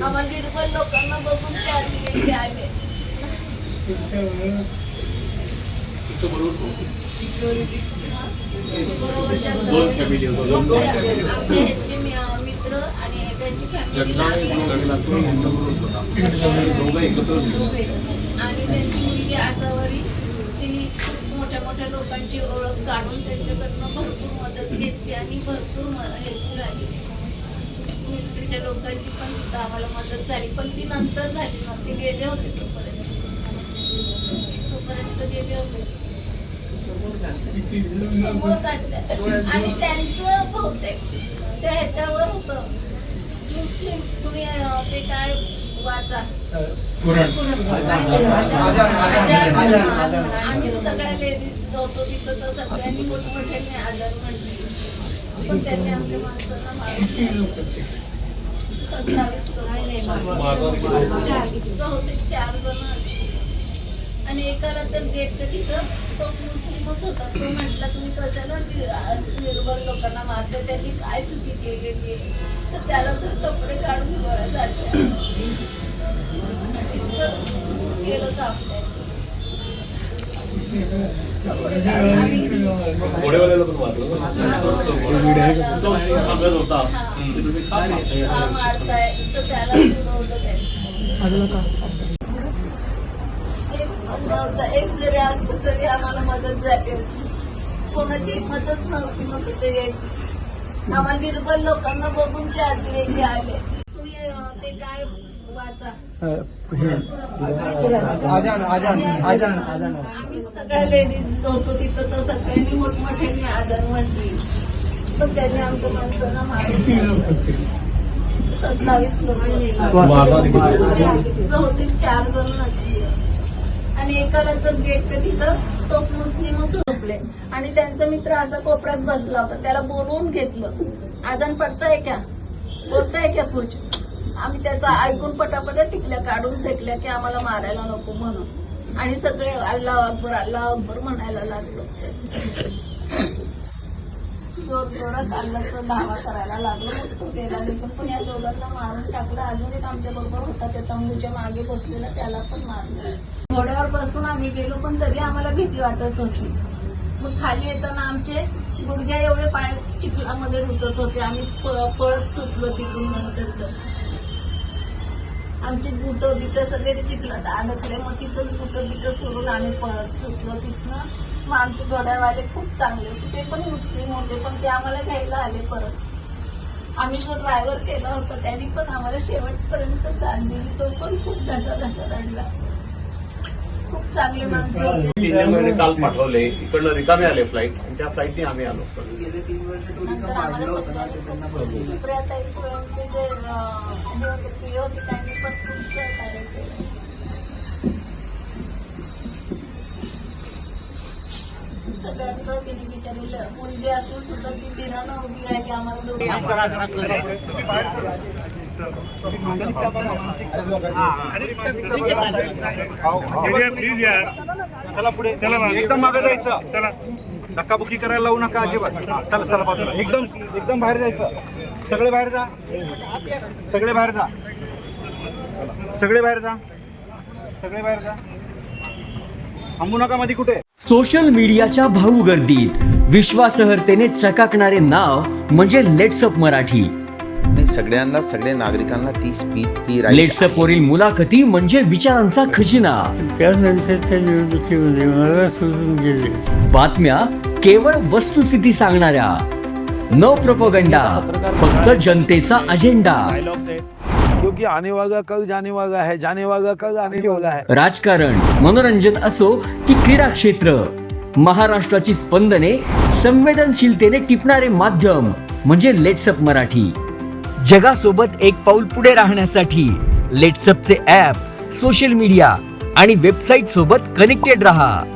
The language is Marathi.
आम्हाला निर्बल लोकांना बघून ते आले. मित्र आणि त्यांची आणि त्यांची मुलगी आसावरी तिने मोठ्या मोठ्या लोकांची ओळख काढून त्यांच्याकडनं भरपूर मदत घेतली आणि भरपूर हेल्प झाली. मिलिटरीच्या लोकांची पण तिथं आम्हाला मदत झाली, पण ती नंतर झाली. मग ते गेले होते तोपर्यंत गेले होते समोर घातल्या. आणि त्यांचं बहुतेक त्या ह्याच्यावर होतं मुस्लिम. तुम्ही ते काय वाचा आम्ही सगळ्या लेडीज होतो तिथं, तर सगळ्यांनी मोठमोठ्याने आजारी म्हटले, पण त्यांनी आमच्या माणसांना मारून 27 बहुतेक 4 जण असते. आणि एकाला तर गेटच्या तिथं तो मुस्लिमच होता. तो म्हटला तुम्ही कशाला निर्बल लोकांना मारते, त्यांनी काय चुकी केलेली, तर त्याला तर कपडे काढून गोळ्या झाडल्या. इतकं केलं तर आपल्या घोडेवाल्याला पण मारलं मारताय तर त्याला एक जरी असतं तरी आम्हाला मदत झाली होती. कोणाची हिंमतच नव्हती मग तिथे यायची. आम्हाला निर्बल लोकांना बघून ते अतिरेकी आले. तुम्ही ते काय वाचा आम्ही सगळ्या लेडीज होतो तिथं, तर सगळ्यांनी मोठमोठ्याने आजार म्हटली, पण त्यांनी आमच्या माणसांना मारून 27 लोक बहुतेक 4 जण असतील. आणि एकाला तर गेटच्या तिथं तो मुस्लिमच झोपले आणि त्यांचा मित्र असा कोपऱ्यात बसला होता. त्याला बोलवून घेतलं. आजान पडताय क्या, बोलताय क्या कुछ. आम्ही त्याचा ऐकून पटापटा टिकल्या काढून फेकल्या की आम्हाला मारायला नको म्हणून. आणि सगळे अल्लाह अकबर म्हणायला लागलो. जोर जोरात अल्लाहचा दावा करायला लागलो. तो गेला निघून, पण या दोघांना मारून टाकलं. अजून एक आमच्या बरोबर होता त्या तंबूच्या मागे बसलेला, त्याला पण मारलं. घोड्यावर बसून आम्ही गेलो, पण तरी आम्हाला भीती वाटत होती. मग खाली येताना आमचे गुडघ्या एवढे पाय चिखलामध्ये रुतत होते. आम्ही पळत सुटलो तिथून. नंतर तर आमचे बुट बिट सगळे चिखलात अडकले. मग तिथंच बुट बिट सोडून आम्ही पळत सुटलो तिथनं. मग आमचे घोड्यावाले खूप चांगले होते, ते पण मुस्लिम होते, पण ते आम्हाला घ्यायला आले परत. आम्ही जो ड्रायव्हर केला होता त्यांनी पण आम्हाला शेवटपर्यंत साथ दिली. तो पण खूप ढसा रडला. खूप चांगले माणसं होते. काल पाठवले इकडनं रिकामे आले फ्लाईट, आणि त्या फ्लाईटने आम्ही आलो. नंतर आम्हाला सगळ्यांनी सुप्रियाताई सुळेंचे जे हे होते प्रिय होते त्यांनी पण खूप सहकार्य केलं. सगळ्यांकडे तिने बिचारी मुलगी असून सुद्धा ती बिरानं उभी राहिली. आम्हाला प्लीज यार, चला पुढे, चला एकदम मागे जायचं. चला धक्काबुक्की करायला लावू नका अजिबात. चला चला बाजूला, एकदम बाहेर जायचं. सगळे बाहेर जा, सगळे बाहेर जा, सगळे बाहेर जा, सगळे बाहेर जा. थांबू नका मध्ये कुठे. सोशल मीडियाच्या भाऊ गर्दीत विश्वासार्हतेने चकाकणारे नाव म्हणजे लेट्सअप मराठी. सगळ्यांना, सगळ्या नागरिकांना ती स्पीच, ती लेट्सअप वरील मुलाखती म्हणजे विचारांचा खजिना. त्यानंतरच्या निवडणुकीमध्ये मला सोडून गेले. बातम्या केवळ वस्तुस्थिती सांगणाऱ्या, न प्रोपगंडा, फक्त जनतेचा अजेंडा. कि आने वाला कल जाने वाला है, जाने वाला कल आने वाला है. राजकारण, मनोरंजन असो की क्रीडा क्षेत्र, महाराष्ट्राची स्पंदने संवेदनशीलतेने टिपणारे माध्यम म्हणजे लेट्सअप मराठी. जगासोबत एक पाऊल पुढे राहण्यासाठी लेट्सअपचे ॲप, सोशल मीडिया आणि वेबसाईट सोबत कनेक्टेड रहा.